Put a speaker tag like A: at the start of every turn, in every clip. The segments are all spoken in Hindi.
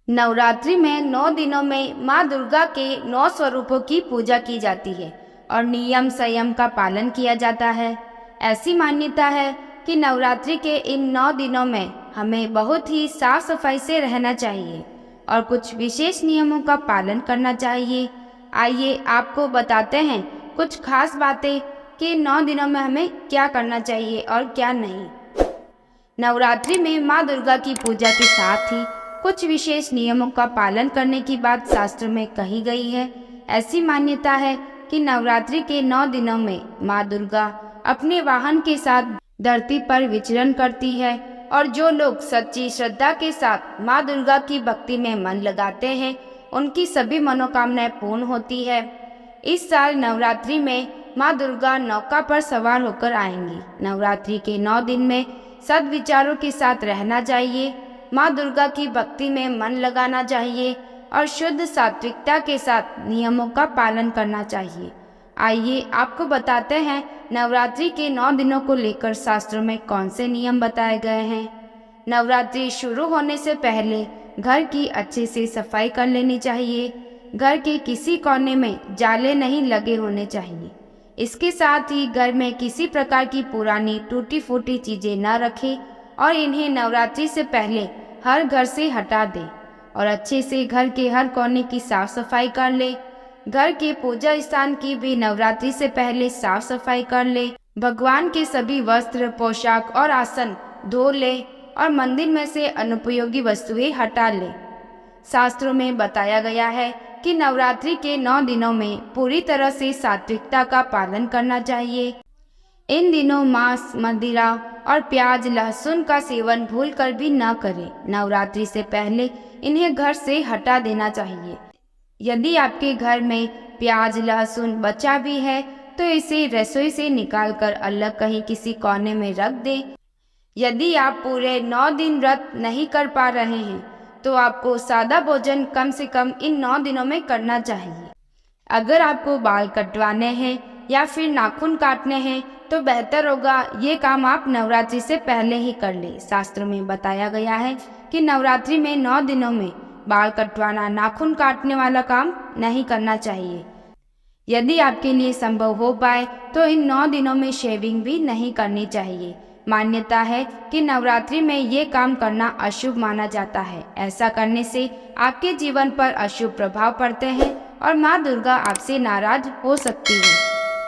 A: नवरात्रि में 9 दिनों में माँ दुर्गा के 9 स्वरूपों की पूजा की जाती है और नियम संयम का पालन किया जाता है। ऐसी मान्यता है कि नवरात्रि के इन 9 दिनों में हमें बहुत ही साफ सफाई से रहना चाहिए और कुछ विशेष नियमों का पालन करना चाहिए। आइए आपको बताते हैं कुछ खास बातें कि 9 दिनों में हमें क्या करना चाहिए और क्या नहीं। नवरात्रि में माँ दुर्गा की पूजा के साथ ही कुछ विशेष नियमों का पालन करने की बात शास्त्र में कही गई है। ऐसी मान्यता है कि नवरात्रि के 9 दिनों में माँ दुर्गा अपने वाहन के साथ धरती पर विचरण करती है और जो लोग सच्ची श्रद्धा के साथ माँ दुर्गा की भक्ति में मन लगाते हैं उनकी सभी मनोकामनाएं पूर्ण होती है। इस साल नवरात्रि में माँ दुर्गा नौका पर सवार होकर आएंगी। नवरात्रि के 9 दिन में सद्विचारों के साथ रहना चाहिए, माँ दुर्गा की भक्ति में मन लगाना चाहिए और शुद्ध सात्विकता के साथ नियमों का पालन करना चाहिए। आइए आपको बताते हैं नवरात्रि के 9 दिनों को लेकर शास्त्रों में कौन से नियम बताए गए हैं। नवरात्रि शुरू होने से पहले घर की अच्छे से सफाई कर लेनी चाहिए। घर के किसी कोने में जाले नहीं लगे होने चाहिए। इसके साथ ही घर में किसी प्रकार की पुरानी टूटी फूटी चीजें न रखें और इन्हें नवरात्रि से पहले हर घर से हटा दें और अच्छे से घर के हर कोने की साफ सफाई कर ले। घर के पूजा स्थान की भी नवरात्रि से पहले साफ सफाई कर ले। भगवान के सभी वस्त्र, पोशाक और आसन धो ले और मंदिर में से अनुपयोगी वस्तुएं हटा ले। शास्त्रों में बताया गया है कि नवरात्रि के 9 दिनों में पूरी तरह से सात्विकता का पालन करना चाहिए। इन दिनों मांस, मदिरा और प्याज, लहसुन का सेवन भूलकर भी न करें। नवरात्रि से पहले इन्हें घर से हटा देना चाहिए। यदि आपके घर में प्याज, लहसुन बचा भी है तो इसे रसोई से निकालकर अलग कहीं किसी कोने में रख दें। यदि आप पूरे 9 दिन व्रत नहीं कर पा रहे हैं तो आपको सादा भोजन कम से कम इन 9 दिनों में करना चाहिए। अगर आपको बाल कटवाने हैं या फिर नाखून काटने हैं तो बेहतर होगा ये काम आप नवरात्रि से पहले ही कर ले। शास्त्रों में बताया गया है कि नवरात्रि में 9 दिनों में बाल कटवाना, नाखून काटने वाला काम नहीं करना चाहिए। यदि आपके लिए संभव हो पाए तो इन 9 दिनों में शेविंग भी नहीं करनी चाहिए। मान्यता है कि नवरात्रि में ये काम करना अशुभ माना जाता है। ऐसा करने से आपके जीवन पर अशुभ प्रभाव पड़ते हैं और माँ दुर्गा आपसे नाराज हो सकती है।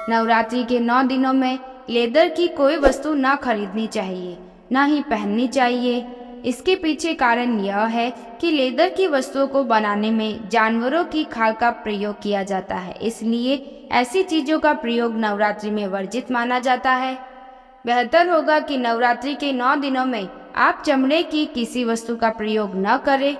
A: नवरात्रि के 9 दिनों में लेदर की कोई वस्तु न खरीदनी चाहिए, न ही पहननी चाहिए। इसके पीछे कारण यह है कि लेदर की वस्तुओं को बनाने में जानवरों की खाल का प्रयोग किया जाता है, इसलिए ऐसी चीजों का प्रयोग नवरात्रि में वर्जित माना जाता है। बेहतर होगा कि नवरात्रि के 9 दिनों में आप चमड़े की किसी वस्तु का प्रयोग न करें।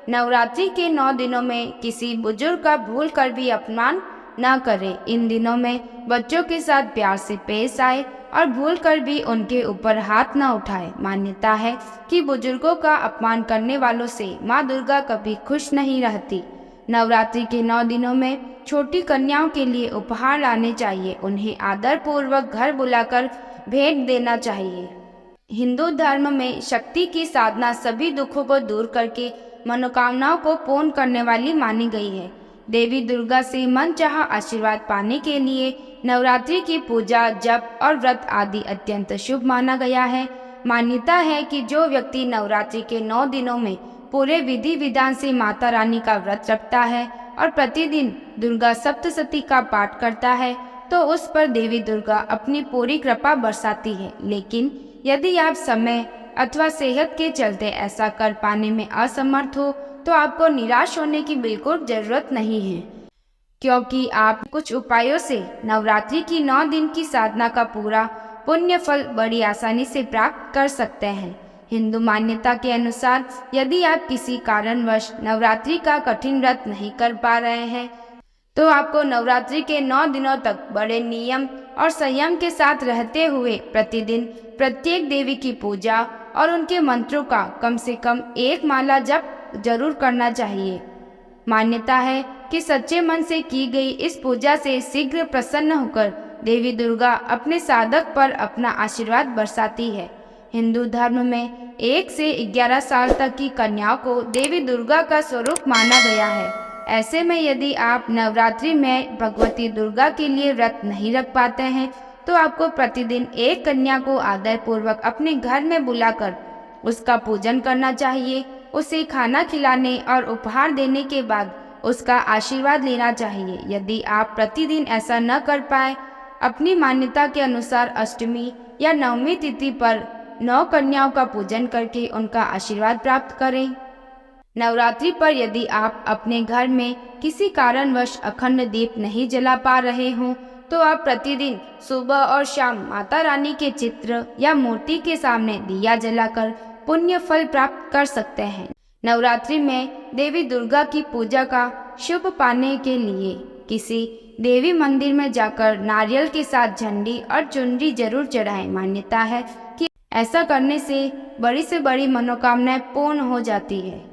A: नवरात्रि के 9 दिनों में किसी बुजुर्ग का भूल कर भी अपमान न करें। इन दिनों में बच्चों के साथ प्यार से पेश आए और भूल कर भी उनके ऊपर हाथ न उठाए। मान्यता है कि बुजुर्गों का अपमान करने वालों से माँ दुर्गा कभी खुश नहीं रहती। नवरात्रि के 9 दिनों में छोटी कन्याओं के लिए उपहार लाने चाहिए। उन्हें आदर पूर्वक घर बुलाकर भेंट देना चाहिए। हिंदू धर्म में शक्ति की साधना सभी दुखों को दूर करके मनोकामनाओं को पूर्ण करने वाली मानी गई है। देवी दुर्गा से मनचाहा आशीर्वाद पाने के लिए नवरात्रि की पूजा, जप और व्रत आदि अत्यंत शुभ माना गया है। मान्यता है कि जो व्यक्ति नवरात्रि के 9 दिनों में पूरे विधि विधान से माता रानी का व्रत रखता है और प्रतिदिन दुर्गा सप्तशती का पाठ करता है तो उस पर देवी दुर्गा अपनी पूरी कृपा बरसाती है। लेकिन यदि आप समय अथवा सेहत के चलते ऐसा कर पाने में असमर्थ हो तो आपको निराश होने की बिल्कुल जरूरत नहीं है, क्योंकि आप कुछ उपायों से नवरात्रि की 9 दिन की साधना का पूरा पुण्य फल बड़ी आसानी से प्राप्त कर सकते हैं। हिंदू मान्यता के अनुसार यदि आप किसी कारणवश नवरात्रि का कठिन व्रत नहीं कर पा रहे हैं तो आपको नवरात्रि के 9 दिनों तक बड़े नियम और संयम के साथ रहते हुए प्रतिदिन प्रत्येक देवी की पूजा और उनके मंत्रों का कम से कम 1 माला जप जरूर करना चाहिए। मान्यता है कि सच्चे मन से की गई इस पूजा से शीघ्र प्रसन्न होकर देवी दुर्गा अपने साधक पर अपना आशीर्वाद बरसाती है। हिंदू धर्म में 1 से 11 साल तक की कन्याओं को देवी दुर्गा का स्वरूप माना गया है। ऐसे में यदि आप नवरात्रि में भगवती दुर्गा के लिए व्रत नहीं रख पाते हैं तो आपको प्रतिदिन एक कन्या को आदर पूर्वक अपने घर में बुलाकर उसका पूजन करना चाहिए। उसे खाना खिलाने और उपहार देने के बाद उसका आशीर्वाद लेना चाहिए। यदि आप प्रतिदिन ऐसा न कर पाए, अपनी मान्यता के अनुसार अष्टमी या नवमी तिथि पर 9 कन्याओं का पूजन करके उनका आशीर्वाद प्राप्त करें। नवरात्रि पर यदि आप अपने घर में किसी कारणवश अखंड दीप नहीं जला पा रहे हों तो आप प्रतिदिन सुबह और शाम माता रानी के चित्र या मूर्ति के सामने दिया जलाकर पुण्य फल प्राप्त कर सकते हैं। नवरात्रि में देवी दुर्गा की पूजा का शुभ पाने के लिए किसी देवी मंदिर में जाकर नारियल के साथ झंडी और चुनरी जरूर चढ़ाएं। मान्यता है कि ऐसा करने से बड़ी मनोकामनाएं पूर्ण हो जाती है।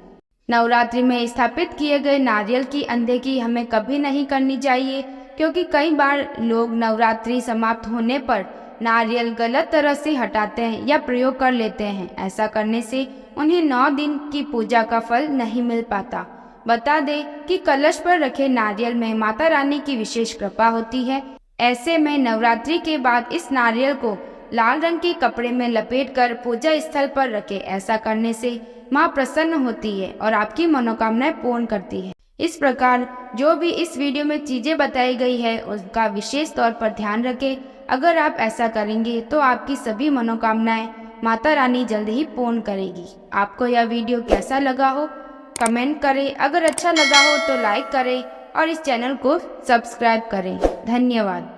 A: नवरात्रि में स्थापित किए गए नारियल की अनदेखी हमें कभी नहीं करनी चाहिए, क्योंकि कई बार लोग नवरात्रि समाप्त होने पर नारियल गलत तरह से हटाते हैं या प्रयोग कर लेते हैं। ऐसा करने से उन्हें 9 दिन की पूजा का फल नहीं मिल पाता। बता दें कि कलश पर रखे नारियल में माता रानी की विशेष कृपा होती है। ऐसे में नवरात्रि के बाद इस नारियल को लाल रंग के कपड़े में लपेटकर पूजा स्थल पर रखें। ऐसा करने से माँ प्रसन्न होती है और आपकी मनोकामनाएं पूर्ण करती है। इस प्रकार जो भी इस वीडियो में चीजें बताई गई है उसका विशेष तौर पर ध्यान रखें। अगर आप ऐसा करेंगे तो आपकी सभी मनोकामनाएं माता रानी जल्द ही पूर्ण करेगी। आपको यह वीडियो कैसा लगा हो कमेंट करें। अगर अच्छा लगा हो तो लाइक करें और इस चैनल को सब्सक्राइब करें। धन्यवाद।